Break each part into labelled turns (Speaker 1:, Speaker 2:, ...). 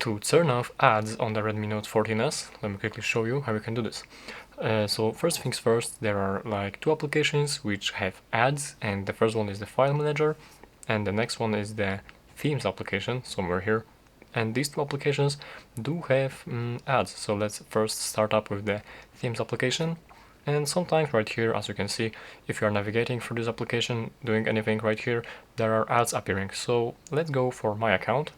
Speaker 1: To turn off ads on the Redmi Note 14s, let me quickly show you how you can do this. So first things first, there are like two applications which have ads, and the first one is the file manager and the next one is the themes application somewhere here. And these two applications do have ads. So let's first start up with the themes application. And sometimes right here, as you can see, if you are navigating through this application, doing anything right here, there are ads appearing. So let's go for my account,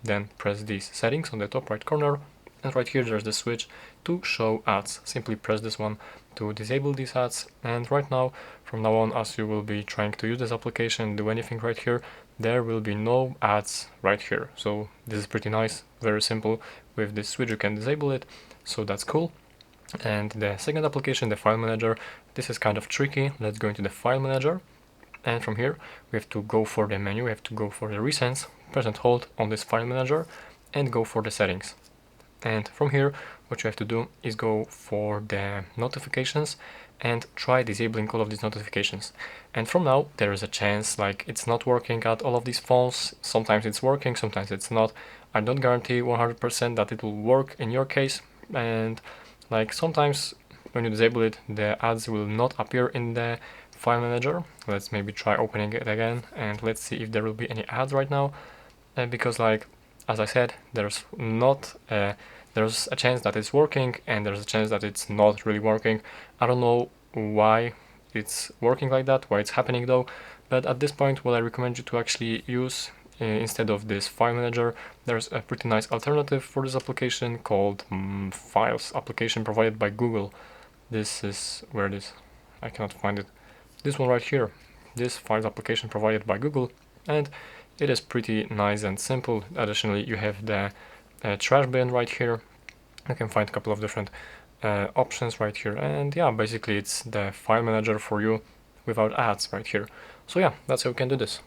Speaker 1: then press these settings on the top right corner, and right here there's the switch to show ads. Simply press this one to disable these ads, and right now, from now on, as you will be trying to use this application, do anything right here, there will be no ads right here. So this is pretty nice, very simple. With this switch you can disable it, so that's cool. And the second application, the file manager, this is kind of tricky. Let's go into the file manager, and from here we have to go for the menu, we have to go for the recents, press and hold on this file manager and go for the settings. And from here what you have to do is go for the notifications and try disabling all of these notifications. And from now there is a chance like it's not working at all of these phones. Sometimes it's working, sometimes it's not. I don't guarantee 100% that it will work in your case, and like sometimes when you disable it the ads will not appear in the file manager. Let's maybe try opening it again and let's see if there will be any ads right now, because like as I said, there's a chance that it's working and there's a chance that it's not really working. I don't know why it's working like that, why it's happening though, but at this point what I recommend you to actually use instead of this file manager, there's a pretty nice alternative for this application called Files application provided by Google. This is where it is. I cannot find it. This one right here, this Files application provided by Google, and it is pretty nice and simple. Additionally, you have the trash bin right here. You can find a couple of different options right here, and yeah, basically it's the file manager for you without ads right here. So yeah, that's how you can do this.